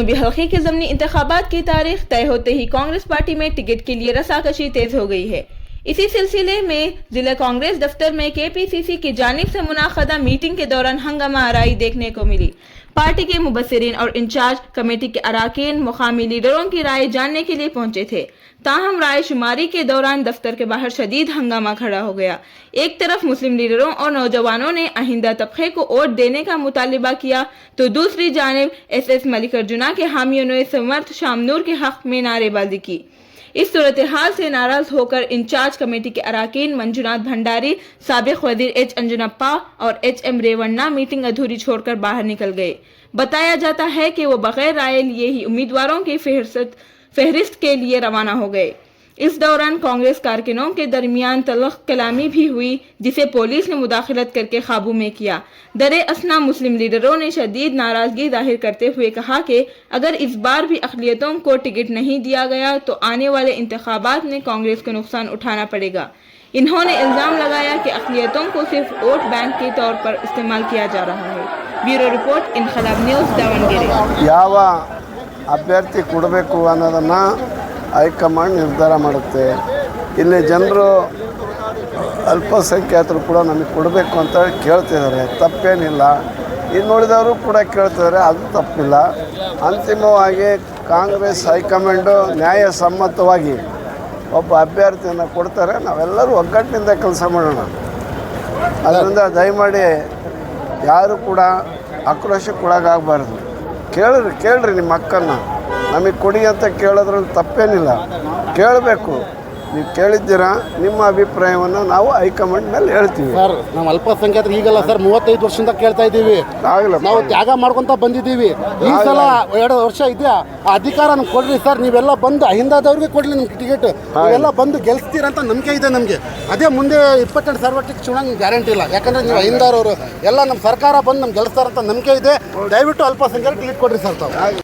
जनूबी हल्के के ज़मनी इंतखाबात की तारीख तय होते ही कांग्रेस पार्टी में टिकट के लिए रसाकशी तेज हो गई है। इसी सिलसिले में जिला कांग्रेस दफ्तर में केपीसीसी की जानिब से मुनाखदा मीटिंग के दौरान हंगामा आराई देखने को मिली। पार्टी के मुबस्सिरीन और इंचार्ज कमेटी के अराकीन मुकामी लीडरों की राय जानने के लिए पहुंचे थे। ताहम राय शुमारी के दौरान दफ्तर के बाहर शदीद हंगामा खड़ा हो गया। एक तरफ मुस्लिम लीडरों और नौजवानों ने आइंदा तबके को वोट देने का मुतालिबा किया, तो दूसरी जानिब SS मलिकार्जुना के हामियों ने समर्थ शामनूर के हक में नारेबाजी की। इस सूरत हाल से नाराज होकर इंचार्ज कमेटी के अराकीन मंजुनाथ भंडारी, साबिक वजीर H अंजनप्पा और HM रेवन्ना मीटिंग अधूरी छोड़कर बाहर निकल गए। बताया जाता है कि वो बगैर राय लिए ही उम्मीदवारों की फहरिस्त के लिए रवाना हो गए। इस दौरान कांग्रेस कारकुनों के दरमियान तल्ख कलामी भी हुई, जिसे पुलिस ने मुदाखलत करके काबू में किया। दरे असना मुस्लिम लीडरों ने शदीद नाराजगी जाहिर करते हुए कहा कि अगर इस बार भी अक़लियतों को टिकट नहीं दिया गया तो आने वाले इंतखाबात में कांग्रेस को नुकसान उठाना पड़ेगा। इन्होंने इल्ज़ाम लगाया कि अक़लियतों को सिर्फ वोट बैंक के तौर पर इस्तेमाल किया जा रहा है। ब्यूरो रिपोर्ट, इनकलाब न्यूज़, दावणಗೆರೆ। ಯಾವ ಅಭ್ಯರ್ಥಿ ಕೊಡಬೇಕು ಅನ್ನೋದನ್ನು ಹೈಕಮಾಂಡ್ ನಿರ್ಧಾರ ಮಾಡುತ್ತೆ। ಇಲ್ಲಿ ಜನರು ಅಲ್ಪಸಂಖ್ಯಾತರು ಕೂಡ ನಮಗೆ ಕೊಡಬೇಕು ಅಂತ ಕೇಳ್ತಿದ್ದಾರೆ, ತಪ್ಪೇನಿಲ್ಲ। ಇನ್ನು ಉಳಿದವರು ಕೂಡ ಕೇಳ್ತಿದ್ದಾರೆ, ಅದು ತಪ್ಪಿಲ್ಲ। ಅಂತಿಮವಾಗಿ ಕಾಂಗ್ರೆಸ್ ಹೈಕಮಾಂಡು ನ್ಯಾಯಸಮ್ಮತವಾಗಿ ಒಬ್ಬ ಅಭ್ಯರ್ಥಿಯನ್ನು ಕೊಡ್ತಾರೆ, ನಾವೆಲ್ಲರೂ ಒಗ್ಗಟ್ಟಿನಿಂದ ಕೆಲಸ ಮಾಡೋಣ। ಅದರಿಂದ ದಯಮಾಡಿ ಯಾರು ಕೂಡ ಆಕ್ರೋಶಕ್ಕೊಳಗಾಗಬಾರ್ದು। ಕೇಳ್ರಿ ನಿಮ್ಮ ಹಕ್ಕನ್ನ, ನಮಗೆ ಕೊಡಿ ಅಂತ ಕೇಳೋದ್ರಲ್ಲಿ ತಪ್ಪೇನಿಲ್ಲ, ಕೇಳಬೇಕು। ನೀವು ಕೇಳಿದ್ದೀರಾ, ನಿಮ್ಮ ಅಭಿಪ್ರಾಯವನ್ನು ನಾವು ಹೈಕಮಾಂಡ್ ಮೇಲೆ ಹೇಳ್ತೀವಿ। ಸರ್, ನಾವು ಅಲ್ಪಸಂಖ್ಯಾತರು ಈಗಲ್ಲ ಸರ್, 35 ವರ್ಷದಿಂದ ಕೇಳ್ತಾ ಇದ್ದೀವಿ, ನಾವು ತ್ಯಾಗ ಮಾಡ್ಕೊತ ಬಂದಿದ್ದೀವಿ। ಈ ಸಲ 2 ವರ್ಷ ಇದೆಯಾ ಆ ಅಧಿಕಾರ ನಮ್ಗೆ ಕೊಡ್ರಿ ಸರ್, ನೀವೆಲ್ಲ ಬಂದು ಅಹಿಂದಾದವ್ರಿಗೆ ಕೊಡ್ಲಿ ನಮ್ಗೆ ಟಿಕೆಟ್, ನೀವೆಲ್ಲ ಬಂದು ಗೆಲ್ಸ್ತೀರಂತ ನಂಬಿಕೆ ಇದೆ ನಮಗೆ। ಅದೇ ಮುಂದೆ 22 ಸಾರ್ವತ್ರಿಕ ಚುನಾವಣೆ ಗ್ಯಾರಂಟಿ ಇಲ್ಲ, ಯಾಕಂದ್ರೆ ನೀವು ಅಹಿಂದಾರವರು ಎಲ್ಲ ನಮ್ಮ ಸರ್ಕಾರ ಬಂದು ನಮ್ಗೆ ಗೆಲ್ಲಿಸ್ತಾರಂತ ನಂಬಿಕೆ ಇದೆ। ದಯವಿಟ್ಟು ಅಲ್ಪಸಂಖ್ಯಾತರು ಟಿಕೆಟ್ ಕೊಡ್ರಿ ಸರ್ ತಾವು।